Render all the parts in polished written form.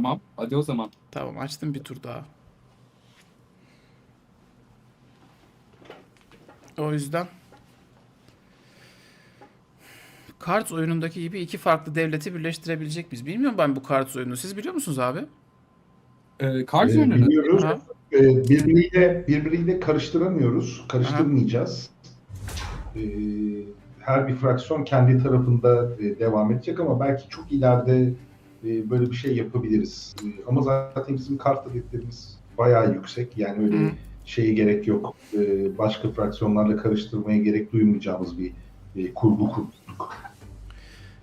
Tamam. Hadi o zaman. Tamam, açtım bir tur daha. O yüzden Cards oyunundaki gibi iki farklı devleti birleştirebilecek miyiz? Bilmiyorum ben bu Cards oyununu. Siz biliyor musunuz abi? Kart oyununu. Biliyoruz. Aha, Birbiriyle karıştıramıyoruz. aha. Karıştırmayacağız. Ee, Her bir fraksiyon kendi tarafında devam edecek ama belki çok ileride böyle bir şey yapabiliriz. Ama zaten bizim kart adetlerimiz bayağı yüksek. Yani Hı hı. öyle şeye gerek yok. Başka fraksiyonlarla karıştırmaya gerek duymayacağımız bir kurgu kurduk.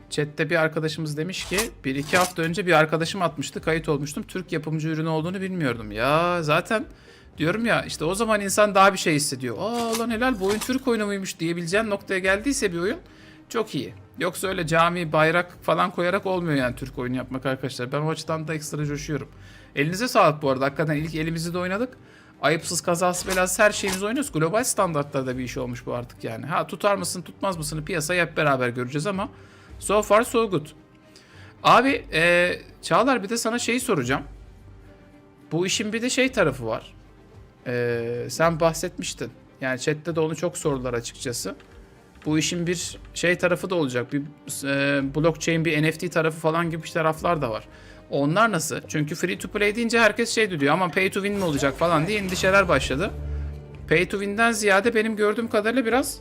Chat'te bir arkadaşımız demiş ki bir iki hafta önce bir arkadaşım atmıştı, kayıt olmuştum. Türk yapımcı ürünü olduğunu bilmiyordum. Ya zaten diyorum ya, işte o zaman insan daha bir şey hissediyor. Aa lan helal, bu oyun Türk oyunu muymuş diyebileceğin noktaya geldiyse bir oyun çok iyi. Yoksa öyle cami, bayrak falan koyarak olmuyor yani Türk oyunu yapmak arkadaşlar. Ben o açıdan da ekstra coşuyorum. Elinize sağlık bu arada. Hakikaten ilk elimizi de oynadık. Ayıpsız kazası belası her şeyimizi oynuyoruz. Global standartlarda bir iş olmuş bu artık yani. Ha, tutar mısın tutmaz mısın piyasayı hep beraber göreceğiz ama so far so good. Abi Çağlar, bir de sana şeyi soracağım. Bu işin bir de şey tarafı var. Sen bahsetmiştin. Yani chatte de onu çok sordular açıkçası. Bu işin bir şey tarafı da olacak. Bir blockchain, bir NFT tarafı falan gibi taraflar da var. Onlar nasıl? Çünkü free to play deyince herkes şey diyor. Aman pay to win mi olacak falan diye endişeler başladı. Pay to win'den ziyade benim gördüğüm kadarıyla biraz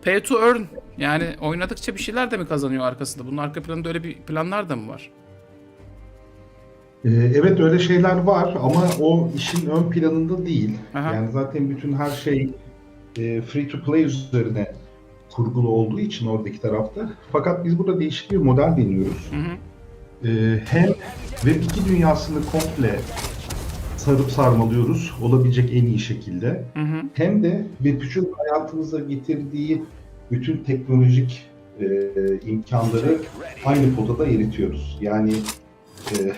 pay to earn. Yani oynadıkça bir şeyler de mi kazanıyor arkasında? Bunun arka planında öyle bir planlar da mı var? Evet, öyle şeyler var ama o işin ön planında değil. Aha. Yani zaten bütün her şey free to play üzerine kurgulu olduğu için oradaki tarafta. Fakat biz burada değişik bir model deniyoruz. Hı hı. Hem Web2 dünyasını komple sarıp sarmalıyoruz olabilecek en iyi şekilde. Hı hı. Hem de Web3'ün hayatımıza getirdiği bütün teknolojik imkanları aynı potada eritiyoruz. Yani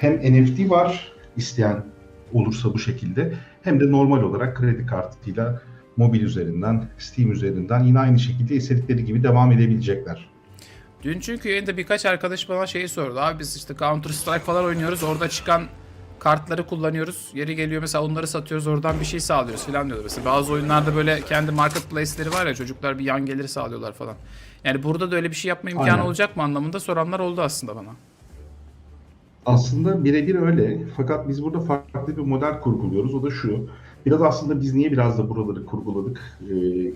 hem NFT var isteyen olursa bu şekilde, hem de normal olarak kredi kartıyla mobil üzerinden, Steam üzerinden yine aynı şekilde istedikleri gibi devam edebilecekler. Dün çünkü yayında birkaç arkadaş bana şeyi sordu. Abi biz işte Counter Strike falan oynuyoruz. Orada çıkan kartları kullanıyoruz. Yeri geliyor mesela onları satıyoruz. Oradan bir şey sağlıyoruz falan diyorlar. Mesela bazı oyunlarda böyle kendi marketplace'leri var ya, çocuklar bir yan gelir sağlıyorlar falan. Yani burada da öyle bir şey yapma imkanı Aynen. olacak mı anlamında soranlar oldu aslında bana. Aslında birebir öyle. Fakat biz burada farklı bir model kurguluyoruz. O da şu. Biraz aslında biz niye biraz da buraları kurguladık?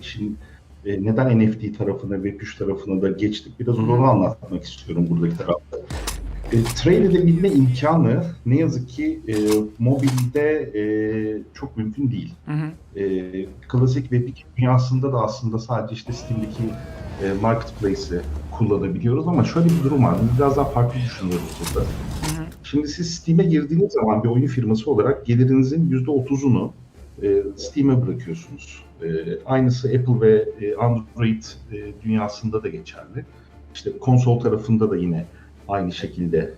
İşin neden NFT tarafına, Web3 tarafına da geçtik? Biraz onu anlatmak istiyorum buradaki tarafta. Trade edebilme imkanı ne yazık ki mobilde çok mümkün değil. Hı hı. Klasik Web2 dünyasında da aslında sadece işte Steam'deki marketplace'i kullanabiliyoruz ama şöyle bir durum var. Biz biraz daha farklı düşünüyoruz burada. Hı hı. Şimdi siz Steam'e girdiğiniz zaman bir oyun firması olarak gelirinizin %30'unu Steam'e bırakıyorsunuz. Aynısı Apple ve Android dünyasında da geçerli. İşte konsol tarafında da yine aynı şekilde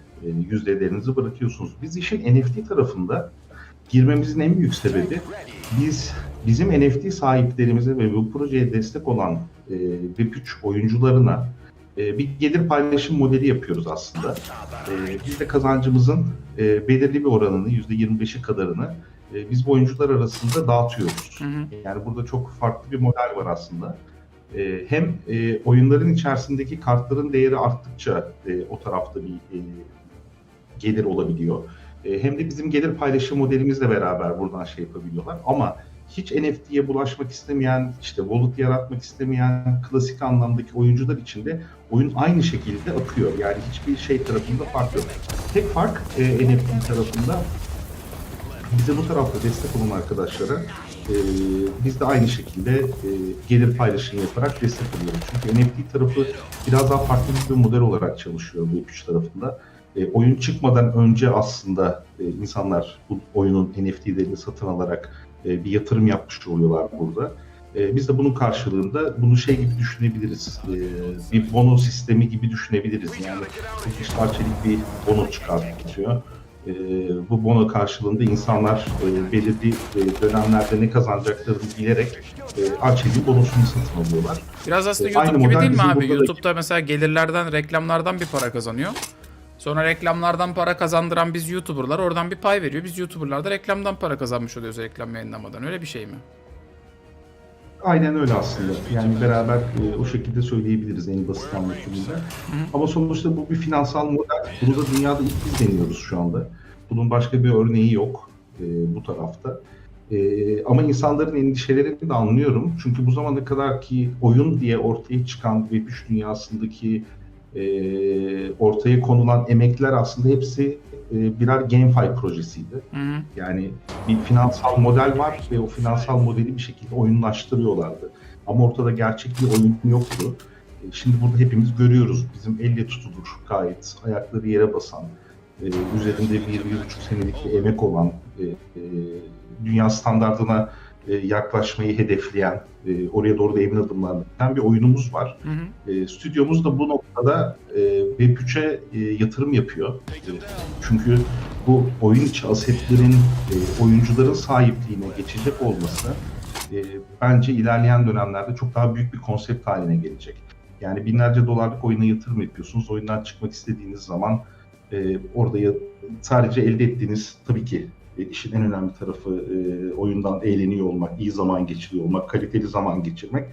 yüzdelerinizi bırakıyorsunuz. Biz işin NFT tarafında girmemizin en büyük sebebi bizim NFT sahiplerimize ve bu projeye destek olan Web3 oyuncularına bir gelir paylaşım modeli yapıyoruz aslında. Biz de kazancımızın belirli bir oranını, %25'i kadarını biz bu oyuncular arasında dağıtıyoruz. Hı hı. Yani burada çok farklı bir model var aslında. Hem oyunların içerisindeki kartların değeri arttıkça o tarafta bir gelir olabiliyor. Hem de bizim gelir paylaşım modelimizle beraber buradan şey yapabiliyorlar. Ama hiç NFT'ye bulaşmak istemeyen, işte wallet yaratmak istemeyen klasik anlamdaki oyuncular için de oyun aynı şekilde akıyor. Yani hiçbir şey tarafında fark yok. Tek fark NFT tarafında bize bu tarafta destek olan arkadaşlara biz de aynı şekilde gelir paylaşımı yaparak destek oluyoruz. Çünkü NFT tarafı biraz daha farklı bir model olarak çalışıyor bu Web3 tarafında. Oyun çıkmadan önce aslında insanlar bu oyunun NFT'lerini satın alarak bir yatırım yapmış oluyorlar burada. Biz de bunun karşılığında bunu şey gibi düşünebiliriz, bir bono sistemi gibi düşünebiliriz. Yani British Arçelik bir bono çıkartıyor. Bu bono karşılığında insanlar belirli dönemlerde ne kazanacaklarını bilerek Arçelik'in bonosunu satın alıyorlar. Biraz aslında Aynı YouTube gibi model değil mi bizim abi? burada da- YouTube'da mesela gelirlerden, reklamlardan bir para kazanıyor. Sonra reklamlardan para kazandıran biz YouTuber'lar oradan bir pay veriyor. Biz YouTuber'lar da reklamdan para kazanmış oluyoruz reklam yayınlamadan. Öyle bir şey mi? Aynen öyle aslında. Yani beraber o şekilde söyleyebiliriz en basit anlatımıyla. Ama sonuçta bu bir finansal model. Bunu da dünyada ilk biz deniyoruz şu anda. Bunun başka bir örneği yok bu tarafta. Ama insanların endişelerini de anlıyorum. Çünkü bu zamana kadar ki oyun diye ortaya çıkan Web3 dünyasındaki ortaya konulan emekler aslında hepsi birer GameFi projesiydi. Hı hı. Yani bir finansal model var ve o finansal modeli bir şekilde oyunlaştırıyorlardı. Ama ortada gerçek bir oyun yoktu. Şimdi burada hepimiz görüyoruz. Bizim elle tutulur gayet ayakları yere basan, üzerinde bir buçuk senelik bir emek olan, dünya standardına yaklaşmayı hedefleyen, oraya doğru da emin adımlarla giden bir oyunumuz var. Hı hı. Stüdyomuz da bu noktada Web3'e yatırım yapıyor. Çünkü bu oyun içi asetlerin oyuncuların sahipliğine geçecek olması bence ilerleyen dönemlerde çok daha büyük bir konsept haline gelecek. Yani binlerce dolarlık oyuna yatırım yapıyorsunuz. Oyundan çıkmak istediğiniz zaman orada sadece elde ettiğiniz tabii ki işin en önemli tarafı oyundan eğleniyor olmak, iyi zaman geçiriyor olmak, kaliteli zaman geçirmek.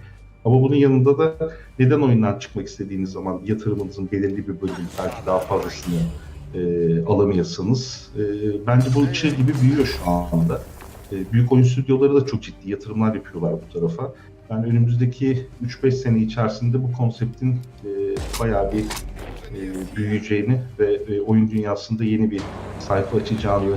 Ama bunun yanında da neden oyundan çıkmak istediğiniz zaman yatırımınızın belirli bir bölümü belki daha fazlasını alamıyorsanız bence bu çığ gibi büyüyor şu anda. Büyük oyun stüdyoları da çok ciddi yatırımlar yapıyorlar bu tarafa. Yani önümüzdeki 3-5 sene içerisinde bu konseptin bayağı bir büyüyeceğini ve oyun dünyasında yeni bir sayfa açacağını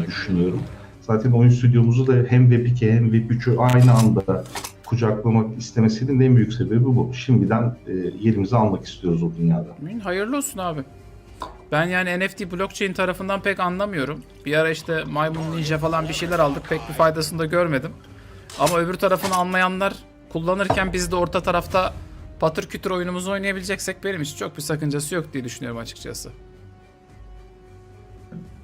düşünüyorum. Zaten oyun stüdyomuzu da hem Web2 hem Web3'ü aynı anda kucaklamak istemesinin en büyük sebebi bu. Şimdiden yerimizi almak istiyoruz o dünyada. Hayırlı olsun abi. Ben yani NFT blockchain tarafından pek anlamıyorum. Bir ara işte Maymun Ninja falan bir şeyler aldık. Pek bir faydasını da görmedim. Ama öbür tarafını anlayanlar kullanırken biz de orta tarafta patır kütür oyunumuzu oynayabileceksek benim için çok bir sakıncası yok diye düşünüyorum açıkçası.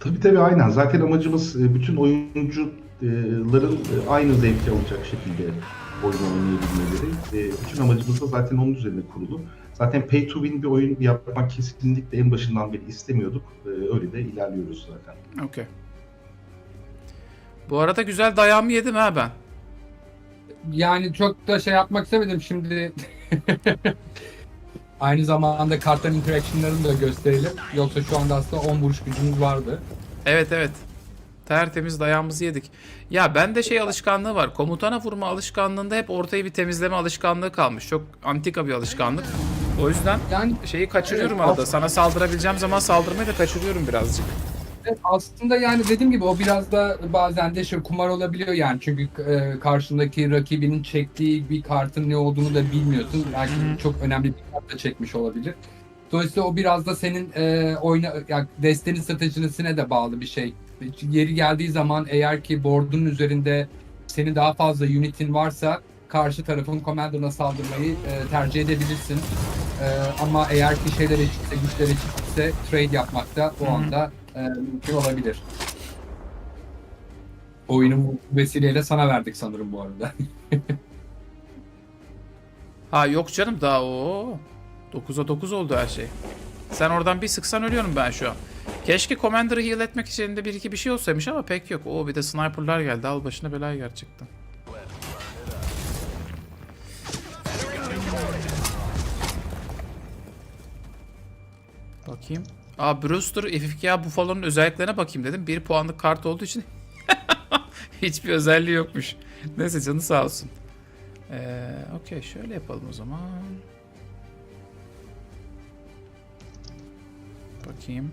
Tabii aynen. Zaten amacımız bütün oyuncuların aynı zevki alacak şekilde oyun oynayabilmeleri. Bütün amacımız da zaten onun üzerine kurulu. Zaten pay to win bir oyun yapmak kesinlikle en başından beri istemiyorduk. Öyle de ilerliyoruz zaten. Okey. Bu arada güzel dayağımı yedim ha ben. Yani çok da şey yapmak istemedim şimdi. Aynı zamanda kartların interaction'larını da gösterelim. Yoksa şu anda aslında 10 vuruş gücümüz vardı. Evet. Tertemiz dayağımızı yedik. Ya bende şey alışkanlığı var. Komutana vurma alışkanlığında hep ortayı bir temizleme alışkanlığı kalmış. Çok antika bir alışkanlık. O yüzden Yani şeyi kaçırıyorum evet, arada. Sana saldırabileceğim zaman saldırmayı da kaçırıyorum birazcık. evet, aslında yani dediğim gibi o biraz da bazen de şey kumar olabiliyor yani. Çünkü karşındaki rakibinin çektiği bir kartın ne olduğunu da bilmiyorsun. Belki çok önemli bir kart da çekmiş olabilir. Dolayısıyla o biraz da senin yani destenin stratejisine de bağlı bir şey. Yeri geldiği zaman eğer ki board'un üzerinde senin daha fazla unitin varsa karşı tarafın commander'ına saldırmayı tercih edebilirsin. Ama eğer ki şeyler eşitse, güçler eşitse trade yapmak da o anda mümkün olabilir. Oyunu bu vesileyle sana verdik sanırım bu arada. Ha yok canım daha o 9'a 9 oldu her şey. Sen oradan bir sıksan ölüyorum ben şu an. Keşke Commander'ı heal etmek için elinde bir iki bir şey olsaymış ama pek yok. Oo bir de sniper'lar geldi. Al başına belayı gerçekten. Bakayım. Aa Brewster FFK Buffalo'nun özelliklerine bakayım dedim. 1 puanlık kart olduğu için hiçbir özelliği yokmuş. Neyse canı sağ olsun. Okey şöyle yapalım o zaman. Bakayım.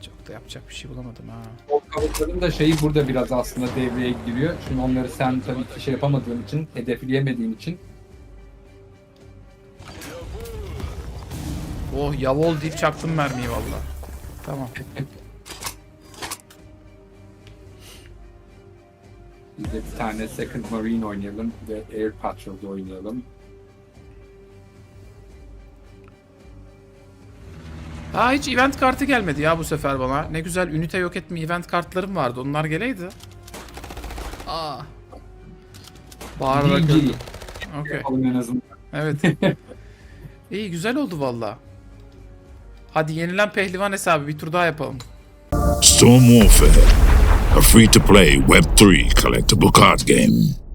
Çok da yapacak bir şey bulamadım ha. O kavukların da şeyi burada biraz aslında devreye giriyor. Şimdi onları sen tabii ki şey yapamadığın için, hedefleyemediğin için. Oh yavol deyip çaktım mermiyi valla. Tamam. Biz de bir tane Second Marine oynayalım ve Air Patrol'da oynayalım. Ha hiç event kartı gelmedi ya bu sefer bana. Ne güzel ünite yok etme event kartlarım vardı. Onlar geleydi. Aa. Bağırarak GG. öldüm. Okey. Yapalım en azından. Evet. İyi güzel oldu valla. Hadi yenilen pehlivan hesabı bir tur daha yapalım. Storm Warfare, a free-to-play Web3 collectible card game.